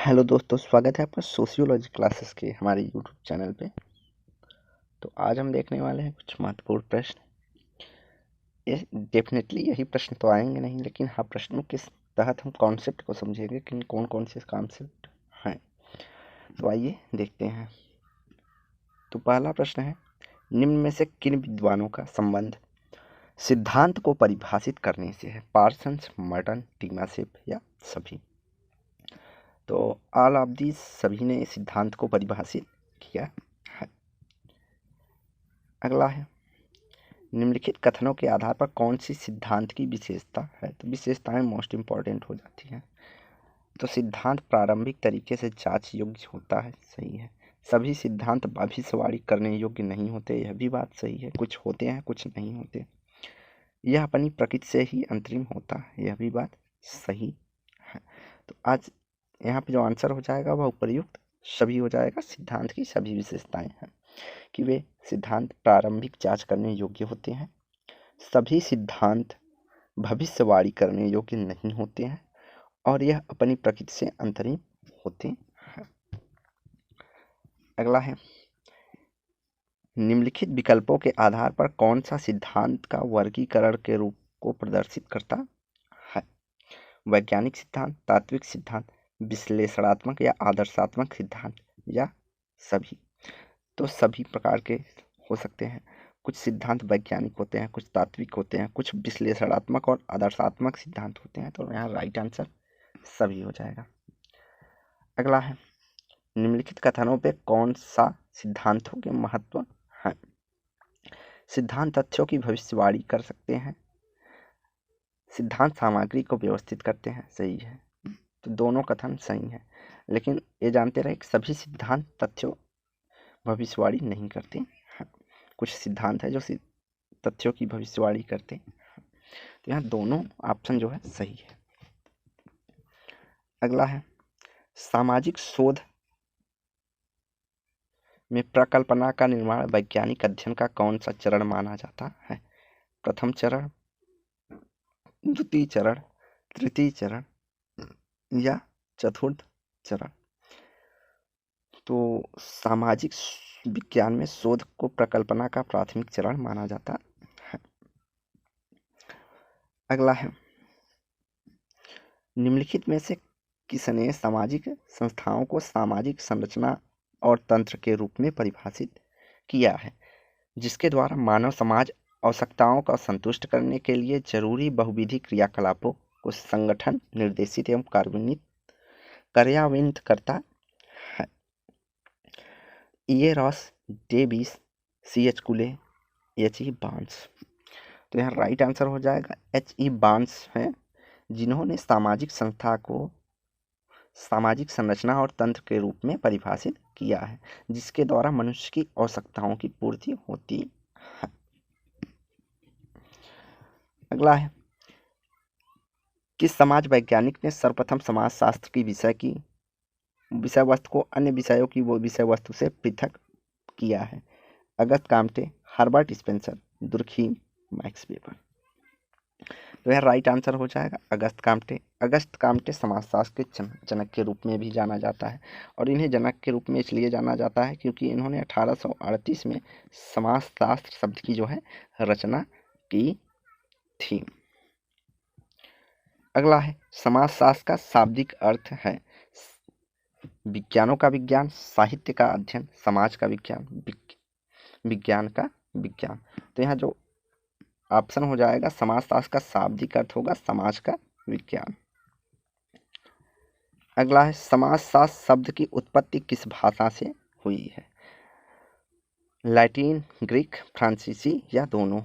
Hello दोस्तों, स्वागत है आपका सोशियोलॉजी क्लासेस के हमारे यूट्यूब चैनल पे। तो आज हम देखने वाले हैं कुछ महत्वपूर्ण प्रश्न। ये डेफिनेटली यही प्रश्न तो आएंगे नहीं, लेकिन हाँ, प्रश्नों के तहत हम कॉन्सेप्ट को समझेंगे कि कौन कौन से कॉन्सेप्ट हैं। तो आइए देखते हैं। तो पहला प्रश्न है, निम्न में से किन विद्वानों का संबंध सिद्धांत को परिभाषित करने से है? पार्सन्स, मर्टन, टीमासेफ या सभी? तो ऑल ऑफ दीज, सभी ने सिद्धांत को परिभाषित किया है। अगला है, निम्नलिखित कथनों के आधार पर कौन सी सिद्धांत की विशेषता है? तो विशेषताएं मोस्ट इम्पॉर्टेंट हो जाती हैं। तो सिद्धांत प्रारंभिक तरीके से जांच योग्य होता है, सही है। सभी सिद्धांत भविष्यवाणी करने योग्य नहीं होते, यह भी बात सही है। कुछ होते हैं, कुछ नहीं होते। यह अपनी प्रकृति से ही अंतरिम होता है, यह भी बात सही है। तो आज यहाँ पे जो आंसर हो जाएगा वह उपर्युक्त सभी हो जाएगा। सिद्धांत की सभी विशेषताएं हैं कि वे सिद्धांत प्रारंभिक जांच करने योग्य होते हैं, सभी सिद्धांत भविष्यवाणी करने योग्य नहीं होते हैं, और यह अपनी प्रकृति से अंतरिम होते हैं। अगला है, निम्नलिखित विकल्पों के आधार पर कौन सा सिद्धांत का वर्गीकरण के रूप को प्रदर्शित करता है? वैज्ञानिक सिद्धांत, तात्विक सिद्धांत, विश्लेषणात्मक या आदर्शात्मक सिद्धांत या सभी? तो सभी प्रकार के हो सकते हैं। कुछ सिद्धांत वैज्ञानिक होते हैं, कुछ तात्विक होते हैं, कुछ विश्लेषणात्मक और आदर्शात्मक सिद्धांत होते हैं। तो यहाँ राइट आंसर सभी हो जाएगा। अगला है, निम्नलिखित कथनों पे कौन सा सिद्धांतों के महत्व है? सिद्धांत तथ्यों की भविष्यवाणी कर सकते हैं, सिद्धांत सामग्री को व्यवस्थित करते हैं, सही है। तो दोनों कथन सही हैं, लेकिन ये जानते रहे कि सभी सिद्धांत तथ्यों भविष्यवाणी नहीं करते हैं। कुछ सिद्धांत है जो तथ्यों की भविष्यवाणी करते हैं। तो यहाँ दोनों ऑप्शन जो है सही है। अगला है, सामाजिक शोध में प्रकल्पना का निर्माण वैज्ञानिक अध्ययन का कौन सा चरण माना जाता है? प्रथम चरण, द्वितीय चरण, तृतीय चरण या चतुर्थ चरण? तो सामाजिक विज्ञान में शोध को प्रकल्पना का प्राथमिक चरण माना जाता है। अगला है, निम्नलिखित में से किसने सामाजिक संस्थाओं को सामाजिक संरचना और तंत्र के रूप में परिभाषित किया है, जिसके द्वारा मानव समाज आवश्यकताओं को संतुष्ट करने के लिए जरूरी बहुविधि क्रियाकलापों को संगठन, निर्देशित एवं कार्यान्वित करता है? E. Ross, Davis, C. H. कुले, H. E. बार्न्स? तो यहाँ राइट आंसर हो जाएगा H. E. बार्न्स हैं, जिन्होंने सामाजिक संस्था को सामाजिक संरचना और तंत्र के रूप में परिभाषित किया है, जिसके द्वारा मनुष्य की आवश्यकताओं की पूर्ति होती है। अगला है, किस समाज वैज्ञानिक ने सर्वप्रथम समाजशास्त्र की विषय वस्तु को अन्य विषयों की वो विषय वस्तु से पृथक किया है? Auguste Comte, Herbert Spencer, Durkheim, Max Weber? तो यह राइट आंसर हो जाएगा अगस्त काम्टे। अगस्त काम्टे समाजशास्त्र के जनक के रूप में भी जाना जाता है, और इन्हें जनक के रूप में इसलिए जाना जाता है क्योंकि इन्होंने 1838 में समाजशास्त्र शब्द की जो है रचना की थी। अगला है, समाजशास्त्र का शाब्दिक अर्थ है विज्ञानों का विज्ञान, साहित्य का अध्ययन, समाज का विज्ञान, विज्ञान का विज्ञान? तो यहाँ जो ऑप्शन हो जाएगा समाजशास्त्र का शाब्दिक अर्थ होगा समाज का विज्ञान। अगला है, समाजशास्त्र शब्द की उत्पत्ति किस भाषा से हुई है? लैटिन, ग्रीक, फ्रांसीसी या दोनों?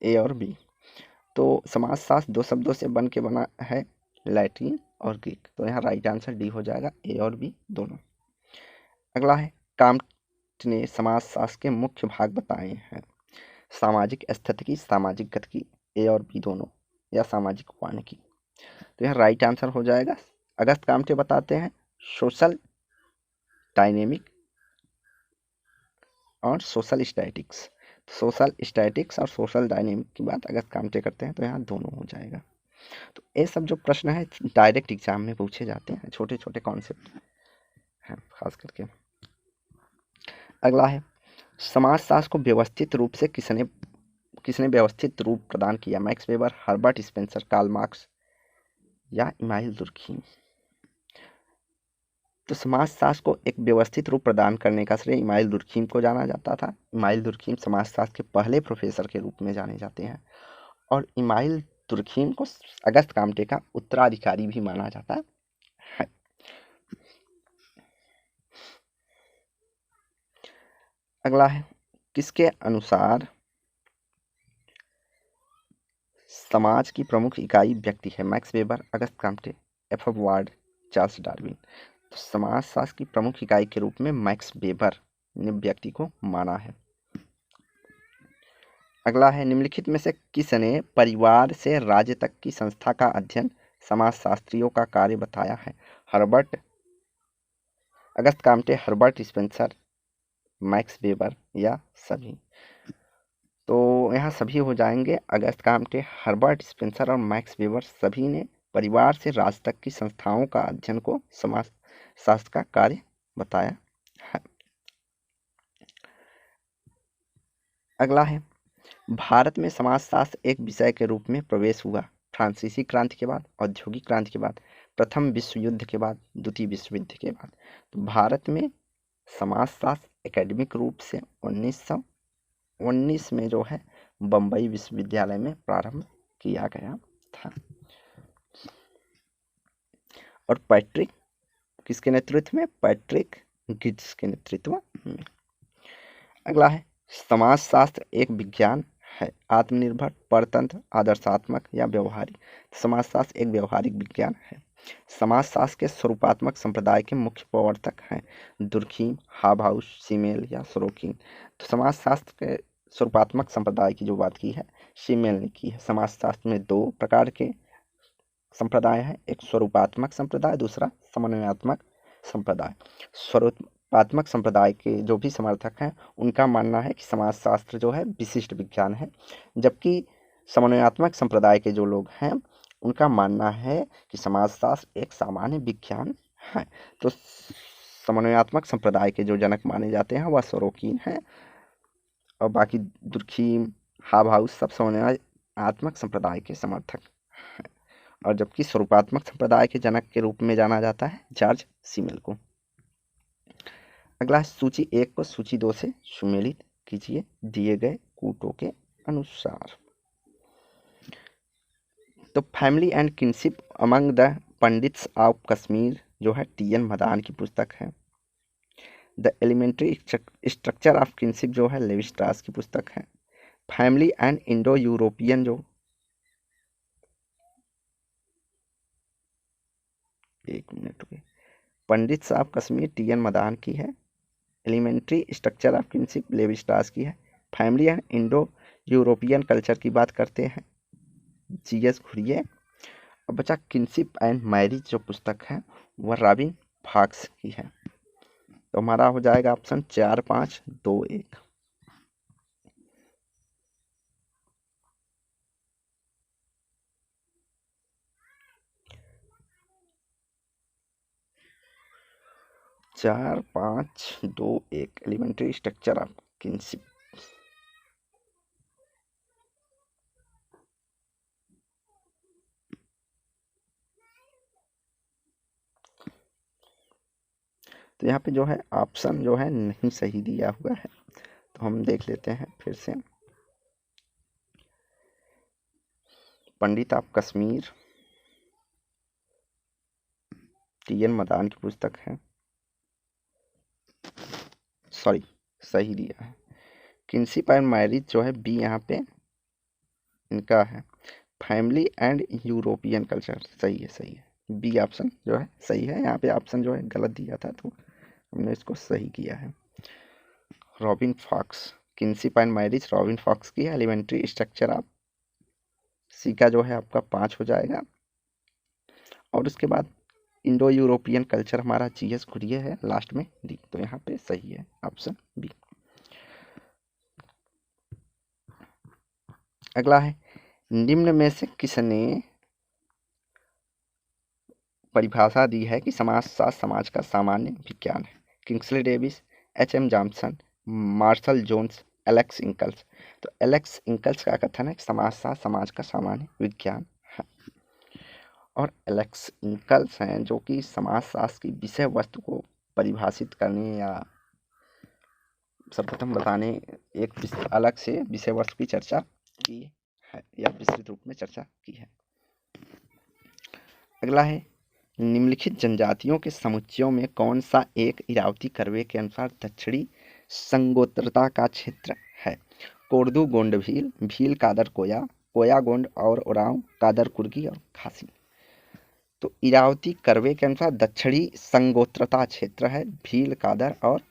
ए और बी? तो समाजशास्त्र दो शब्दों से बन के बना है, लैटिन और ग्रीक। तो यहाँ राइट आंसर डी हो जाएगा, ए और बी दोनों। अगला है, काम्ट ने समाजशास्त्र के मुख्य भाग बताए हैं। सामाजिक स्थितिकी, सामाजिक गतिकी, ए और बी दोनों, या सामाजिक वानिकी? तो यहाँ राइट आंसर हो जाएगा, अगस्त काम्टे बताते हैं सोशल डायनेमिक और सोशल स्टैटिक्स। सोशल स्टैटिक्स और सोशल डायनेमिक की बात अगस्त काम्टे करते हैं, तो यहाँ दोनों हो जाएगा। तो ये सब जो प्रश्न है डायरेक्ट एग्जाम में पूछे जाते हैं, छोटे छोटे कॉन्सेप्ट है खास करके। अगला है समाजशास्त्र को व्यवस्थित रूप से किसने किसने व्यवस्थित रूप प्रदान किया? Max Weber, Herbert Spencer, Karl Marx या इमाइल दुर्खीम। तो समाजशास्त्र को एक व्यवस्थित रूप प्रदान करने का श्रेय इमाइल दुर्खीम को जाना जाता था। इमाइल दुर्खीम समाजशास्त्र के पहले प्रोफेसर के रूप में जाने जाते हैं और इमाइल दुर्खीम को अगस्त काम्टे का उत्तराधिकारी भी माना जाता है। अगला है किसके अनुसार समाज की प्रमुख इकाई व्यक्ति है? Max Weber, Auguste Comte, F Ward, Charles Darwin. तो समाजशास्त्र की प्रमुख इकाई के रूप में मैक्स वेबर ने व्यक्ति को माना है। अगला है निम्नलिखित में से किसने परिवार से राज्य तक की संस्था का अध्ययन समाजशास्त्रियों का कार्य बताया है? Herbert, Auguste Comte, Herbert Spencer, Max Weber या सभी। तो यहाँ सभी हो जाएंगे। अगस्त काम्टे, हर्बर्ट स्पेंसर और मैक्स वेबर सभी ने परिवार से राज्य तक की संस्थाओं का अध्ययन को समाजशास्त्र का कार्य बताया है। अगला है भारत में समाजशास्त्र एक विषय के रूप में प्रवेश हुआ फ्रांसीसी क्रांति के बाद, औद्योगिक क्रांति के बाद, प्रथम विश्व युद्ध के बाद, द्वितीय विश्व युद्ध के बाद। तो भारत में समाजशास्त्र एकेडमिक रूप से 1919 में जो है बम्बई विश्वविद्यालय में प्रारंभ किया गया था। और पैट्रिक किसके नेतृत्व में? पैट्रिक गिब्स के नेतृत्व में। अगला है समाजशास्त्र एक विज्ञान है, आत्मनिर्भर, परतंत्र, आदर्शात्मक या व्यवहारिक। समाजशास्त्र एक व्यवहारिक विज्ञान है। समाजशास्त्र के स्वरूपात्मक संप्रदाय के मुख्य प्रवर्तक हैं दुर्खीम, हाबहाउस, सीमेल या सोरोकिन। तो समाजशास्त्र के स्वरूपात्मक संप्रदाय की जो बात की है सीमेल ने की है। समाजशास्त्र में दो प्रकार के संप्रदाय हैं, एक स्वरूपात्मक संप्रदाय, दूसरा समन्वयात्मक संप्रदाय। स्वरूपात्मक संप्रदाय के जो भी समर्थक हैं उनका मानना है कि समाजशास्त्र जो है विशिष्ट विज्ञान है, जबकि समन्वयात्मक संप्रदाय के जो लोग हैं उनका मानना है कि समाजशास्त्र एक सामान्य विज्ञान है। तो समन्वयात्मक संप्रदाय के जो जनक माने जाते हैं वह सोरोकिन हैं और बाकी दुर्खीम, हाबहाउस सब समन्वयात्मक संप्रदाय के समर्थक हैं। और जबकि स्वरूपात्मक संप्रदाय के जनक के रूप में जाना जाता है जॉर्ज सीमेल को। अगला सूची 1 को सूची 2 से सुमेलित कीजिए दिए गए कूटों के अनुसार। तो family and kinship among the Pandits of Kashmir जो है टी.एन. मदान की पुस्तक है। The elementary structure of kinship जो है लेवी स्ट्रास की पुस्तक है। फैमिली एंड इंडो यूरोपियन जो एक मिनट रुके पंडित्स ऑफ कश्मीर टी.एन. मदान की है। Elementary structure of kinship Levi Strauss की है। Family and Indo European culture की बात करते हैं जी.एस. घुरिये। अब बचा किनशिप एंड मैरिज जो पुस्तक है वह रॉबिन फॉक्स की है। तो हमारा हो जाएगा ऑप्शन 4, 5, 2, 1। चार, 5, 2, 1 एलिमेंट्री स्ट्रक्चर ऑफ किनशिप। तो यहाँ पे जो है ऑप्शन जो है नहीं सही दिया हुआ है, तो हम देख लेते हैं फिर से। पंडित ऑफ कश्मीर टी.एन. मदान की पुस्तक है, सॉरी सही दिया है। किनशिप एंड मैरिज जो है बी यहाँ पे इनका है। फैमिली एंड यूरोपियन कल्चर सही है, सही है। बी ऑप्शन जो है सही है। यहाँ पे ऑप्शन जो है गलत दिया था तो हमने इसको सही किया है। Robin Fox kinship and marriage Robin Fox की है। एलिमेंट्री स्ट्रक्चर ऑफ सी का जो है आपका 5 हो जाएगा। और उसके बाद इंडो यूरोपियन कल्चर हमारा जी.एस. घुरिये है लास्ट में डी। तो यहाँ पे सही है ऑप्शन बी। अगला है निम्न में से किसने परिभाषा दी है कि समाजशास्त्र समाज का सामान्य विज्ञान है। Kingsley Davis, H M. Johnson, Marshall Jones, Alex Inkeles. तो एलेक्स इंकल्स का कथन है कि समाजशास्त्र समाज का सामान्य विज्ञान है। और एलेक्स इंकल्स हैं जो कि समाजशास्त्र की विषय वस्तु को परिभाषित करने या सर्वप्रथम बताने एक अलग से विषय वस्तु की चर्चा की है या विस्तृत रूप में चर्चा की है। अगला है, निम्नलिखित जनजातियों के समुच्चयों में कौन सा एक इरावती कर्वे के अनुसार दक्षिणी संगोत्रता का क्षेत्र है? कोर्दू गोंड भील, भील कादर कोया, कोया गोंड और ओरांव, कादर कुर्गी और खासी। तो इरावती कर्वे के अनुसार दक्षिणी संगोत्रता क्षेत्र है भील, कादर और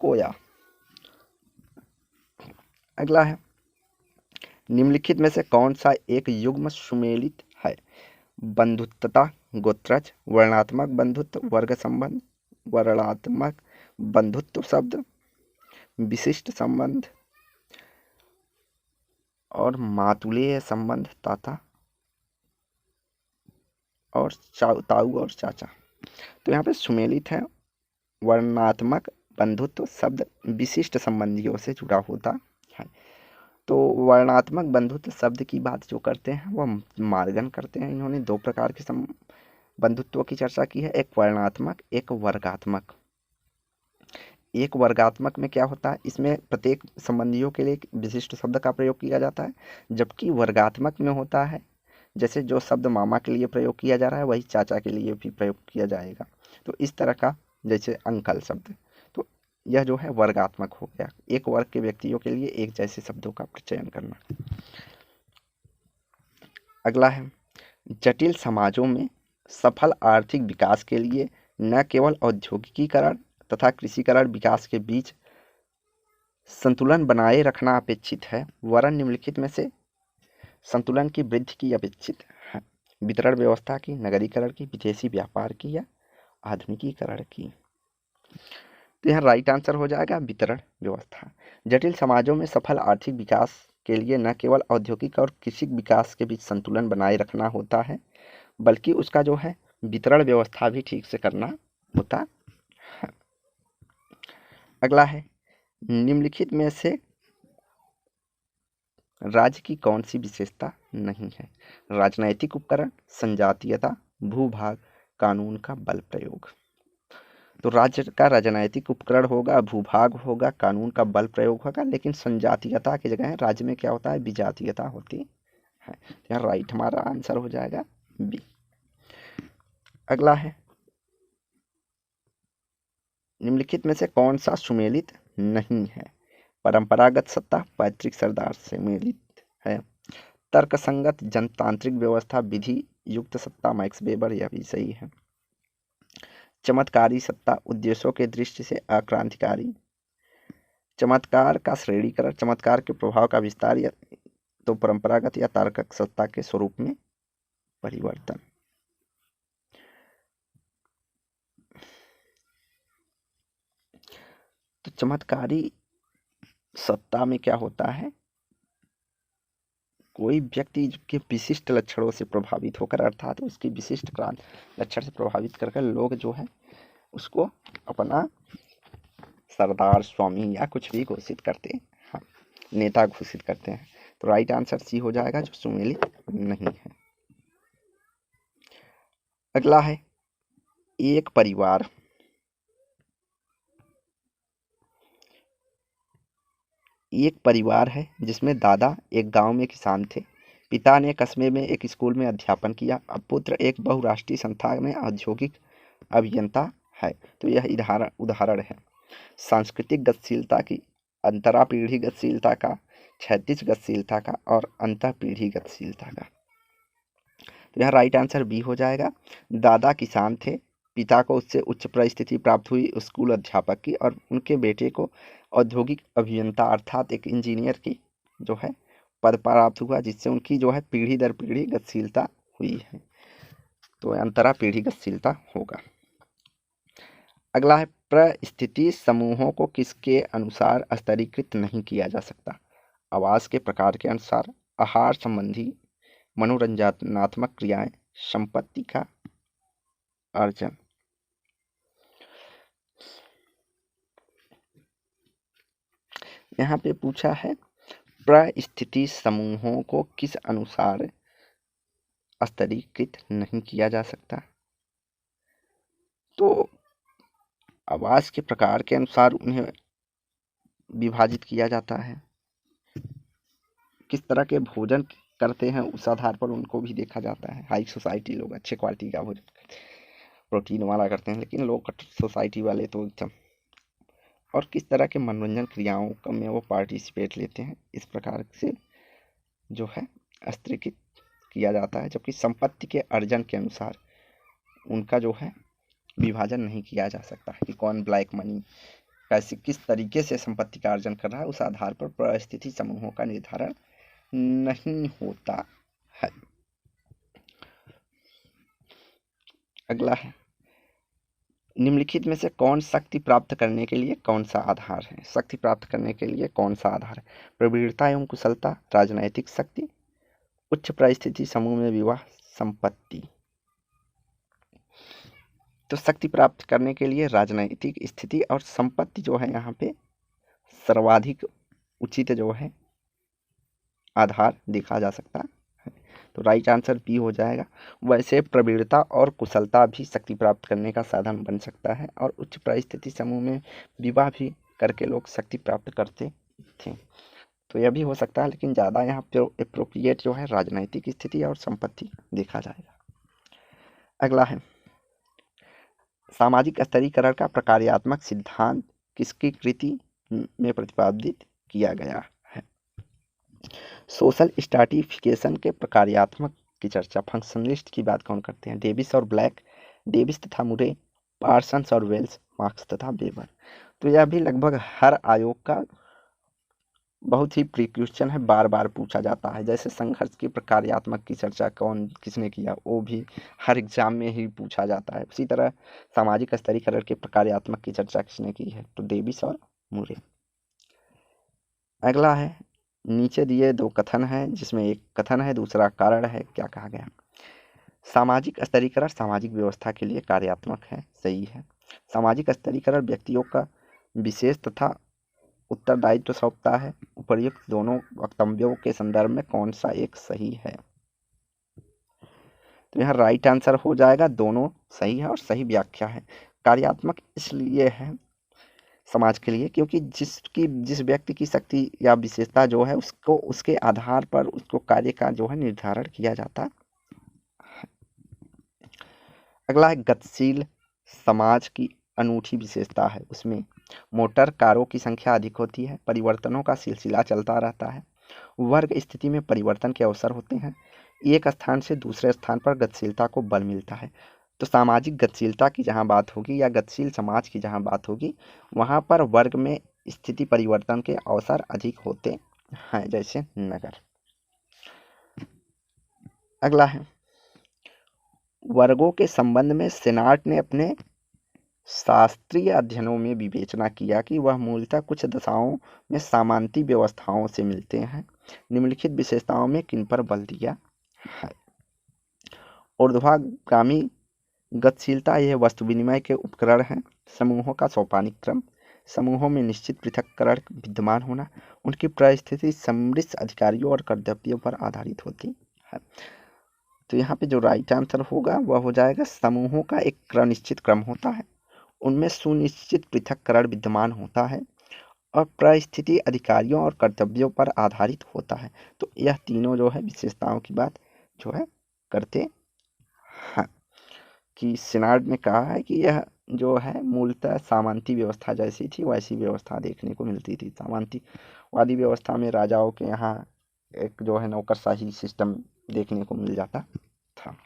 कोया। अगला है, निम्नलिखित में से कौन सा एक युग्म सुमेलित है? बंधुत्वता, गोत्रज, वर्णात्मक बंधुत्व, वर्ग संबंध, वर्णात्मक बंधुत्व शब्द, विशिष्ट संबंध और मातुलेय संबंध ताता और ताऊ और चाचा। तो यहाँ पे सुमेलित है वर्णात्मक बंधुत्व शब्द विशिष्ट संबंधियों से जुड़ा होता है। तो वर्णात्मक बंधुत्व शब्द की बात जो करते हैं वह मार्गन करते हैं। इन्होंने दो प्रकार के बंधुत्व की चर्चा की है, एक वर्णात्मक, एक वर्गात्मक। एक वर्गात्मक में क्या होता है, इसमें प्रत्येक संबंधियों के लिए एक विशिष्ट शब्द का प्रयोग किया जाता है, जबकि वर्गात्मक में होता है जैसे जो शब्द मामा के लिए प्रयोग किया जा रहा है वही चाचा के लिए भी प्रयोग किया जाएगा। तो इस तरह का, जैसे अंकल शब्द, तो यह जो है वर्गात्मक हो गया, एक वर्ग के व्यक्तियों के लिए एक जैसे शब्दों का चयन करना। अगला है, जटिल समाजों में सफल आर्थिक विकास के लिए न केवल औद्योगिकीकरण तथा कृषिकरण विकास के बीच संतुलन बनाए रखना अपेक्षित है, वरन निम्नलिखित में से संतुलन की वृद्धि की अपेक्षित है? वितरण व्यवस्था की, नगरीकरण की, विदेशी व्यापार की या आधुनिकीकरण की। तो यहाँ राइट आंसर हो जाएगा वितरण व्यवस्था। जटिल समाजों में सफल आर्थिक विकास के लिए न केवल औद्योगिक और कृषि विकास के बीच संतुलन बनाए रखना होता है, बल्कि उसका जो है वितरण व्यवस्था भी ठीक से करना होता है। अगला है, निम्नलिखित में से राज्य की कौन सी विशेषता नहीं है? राजनैतिक उपकरण, संजातीयता, भूभाग, कानून का बल प्रयोग। तो राज्य का राजनैतिक उपकरण होगा, भूभाग होगा, कानून का बल प्रयोग होगा, लेकिन संजातीयता की जगह राज्य में क्या होता है, विजातीयता होती है। यहाँ राइट हमारा आंसर हो जाएगा बी। अगला है, निम्नलिखित में से कौन सा सुमेलित नहीं है? परंपरागत सत्ता पैतृक सरदार से मेलित है, तर्कसंगत जनतांत्रिक व्यवस्था विधि युक्त सत्ता मैक्स वेबर, यह भी सही है। चमत्कारी सत्ता उद्देश्यों के दृष्टि से अक्रांतिकारी, चमत्कार का श्रेणीकरण, चमत्कार के प्रभाव का विस्तार, या तो परंपरागत या तार्किक सत्ता के स्वरूप में परिवर्तन। तो चमत्कारी सत्ता में क्या होता है, कोई व्यक्ति के विशिष्ट लक्षणों से प्रभावित होकर, अर्थात उसकी विशिष्ट लक्षण से प्रभावित कर लोग जो है उसको अपना सरदार, स्वामी या कुछ भी घोषित करते हैं, हाँ, नेता घोषित करते हैं। तो राइट आंसर सी हो जाएगा, जो सुमेलित नहीं है। अगला है, एक परिवार है जिसमें दादा एक गांव में किसान थे, पिता ने कस्बे में एक स्कूल में अध्यापन किया, अब पुत्र एक बहुराष्ट्रीय संस्था में औद्योगिक अभियंता है। तो यह उदाहरण है सांस्कृतिक गतिशीलता की, अंतरापीढ़ी गतिशीलता का, क्षैतिज गतिशीलता का और अंतःपीढ़ी गतिशीलता का। तो यह राइट आंसर बी हो जाएगा। दादा किसान थे, पिता को उससे उच्च परिस्थिति प्राप्त हुई स्कूल अध्यापक की, और उनके बेटे को औद्योगिक अभियंता अर्थात एक इंजीनियर की जो है पद प्राप्त हुआ, जिससे उनकी जो है पीढ़ी दर पीढ़ी गतिशीलता हुई है। तो अंतरा पीढ़ी गतिशीलता होगा। अगला है, परिस्थिति समूहों को किसके अनुसार स्तरीकृत नहीं किया जा सकता? आवास के प्रकार के अनुसार, आहार संबंधी, मनोरंजनात्मक क्रियाएं, संपत्ति का अर्जन। यहाँ पे पूछा है परिस्थिति समूहों को किस अनुसार स्तरीकृत नहीं किया जा सकता। तो आवास के प्रकार के अनुसार उन्हें विभाजित किया जाता है। किस तरह के भोजन करते हैं उस आधार पर उनको भी देखा जाता है। हाई सोसाइटी लोग अच्छे क्वालिटी का भोजन प्रोटीन वाला करते हैं, लेकिन लो सोसाइटी वाले तो एकदम। और किस तरह के मनोरंजन क्रियाओं में वो पार्टिसिपेट लेते हैं, इस प्रकार से जो है स्तरीकृत किया जाता है। जबकि संपत्ति के अर्जन के अनुसार उनका जो है विभाजन नहीं किया जा सकता कि कौन ब्लैक मनी कैसे किस तरीके से संपत्ति का अर्जन कर रहा है, उस आधार पर परिस्थिति समूहों का निर्धारण नहीं होता है। अगला है, निम्नलिखित में से कौन शक्ति प्राप्त करने के लिए कौन सा आधार है। शक्ति प्राप्त करने के लिए कौन सा आधार है। प्रवीणता एवं कुशलता, राजनैतिक शक्ति, उच्च परिस्थिति समूह में विवाह, संपत्ति। तो शक्ति प्राप्त करने के लिए राजनैतिक स्थिति और संपत्ति जो है यहाँ पे सर्वाधिक उचित जो है आधार देखा जा सकता है। तो राइट आंसर बी हो जाएगा। वैसे प्रवीणता और कुशलता भी शक्ति प्राप्त करने का साधन बन सकता है, और उच्च परिस्थिति समूह में विवाह भी करके लोग शक्ति प्राप्त करते थे। तो यह भी हो सकता है, लेकिन ज़्यादा यहाँ पे एप्रोप्रिएट जो है राजनैतिक स्थिति और संपत्ति देखा जाएगा। अगला है, सामाजिक स्तरीकरण का प्रकार्यात्मक सिद्धांत किसकी कृति में प्रतिपादित किया गया है। सोशल स्ट्रैटिफिकेशन के प्रकार्यात्मक की चर्चा फंक्शनलिस्ट की बात कौन करते हैं। डेविस और ब्लैक, डेविस तथा मुरे, पार्सन्स और वेल्स, मार्क्स तथा वेबर। तो यह भी लगभग हर आयोग का बहुत ही प्री क्वेश्चन है, बार बार पूछा जाता है। जैसे संघर्ष की प्रकार्यात्मक की चर्चा किसने किया, वो भी हर एग्जाम में ही पूछा जाता है। उसी तरह सामाजिक स्तरीकरण के प्रकार्यात्मक की चर्चा किसने की है, तो डेविस और मुरे। अगला है, नीचे दिए दो कथन हैं, जिसमें एक कथन है दूसरा कारण है। क्या कहा गया, सामाजिक स्तरीकरण सामाजिक व्यवस्था के लिए कार्यात्मक है, सही है। सामाजिक स्तरीकरण व्यक्तियों का विशेष तथा उत्तरदायित्व सौंपता है। उपर्युक्त दोनों वक्तव्यों के संदर्भ में कौन सा एक सही है। तो यहाँ राइट आंसर हो जाएगा, दोनों सही है और सही व्याख्या है। कार्यात्मक इसलिए है समाज के लिए क्योंकि जिस व्यक्ति की शक्ति या विशेषता जो है उसको उसके आधार पर उसको कार्य का जो है निर्धारण किया जाता है। अगला है, गतिशील समाज की अनूठी विशेषता है, उसमें मोटर कारों की संख्या अधिक होती है, परिवर्तनों का सिलसिला चलता रहता है, वर्ग स्थिति में परिवर्तन के अवसर होते हैं, एक स्थान से दूसरे स्थान पर गतिशीलता को बल मिलता है। तो सामाजिक गतिशीलता की जहाँ बात होगी या गतिशील समाज की जहाँ बात होगी, वहाँ पर वर्ग में स्थिति परिवर्तन के अवसर अधिक होते हैं, जैसे नगर। अगला है, वर्गों के संबंध में सेनाट ने अपने शास्त्रीय अध्ययनों में विवेचना किया कि वह मूलतः कुछ दशाओं में समांती व्यवस्थाओं से मिलते हैं। निम्नलिखित विशेषताओं में किन पर बल दिया है। ऊर्ध्वगामी गतिशीलता यह वस्तु विनिमय के उपकरण हैं। समूहों का सोपानिक क्रम, समूहों में निश्चित पृथक्करण विद्यमान होना, उनकी परिस्थिति समृद्ध अधिकारियों और कर्तव्यों पर आधारित होती है। तो यहाँ पे जो राइट आंसर होगा वह हो जाएगा, समूहों का एक निश्चित क्रम होता है, उनमें सुनिश्चित पृथक्करण विद्यमान होता है और परिस्थिति अधिकारियों और कर्तव्यों पर आधारित होता है। तो यह तीनों जो है विशेषताओं की बात जो है करते हैं कि सेनाट ने कहा है कि यह जो है मूलतः सामंती व्यवस्था जैसी थी वैसी व्यवस्था देखने को मिलती थी। सामंतीवादी व्यवस्था में राजाओं के यहाँ एक जो है नौकरशाही सिस्टम देखने को मिल जाता था।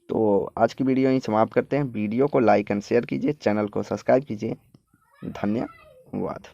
तो आज की वीडियो यहीं समाप्त करते हैं। वीडियो को लाइक एंड शेयर कीजिए, चैनल को सब्सक्राइब कीजिए। धन्यवाद।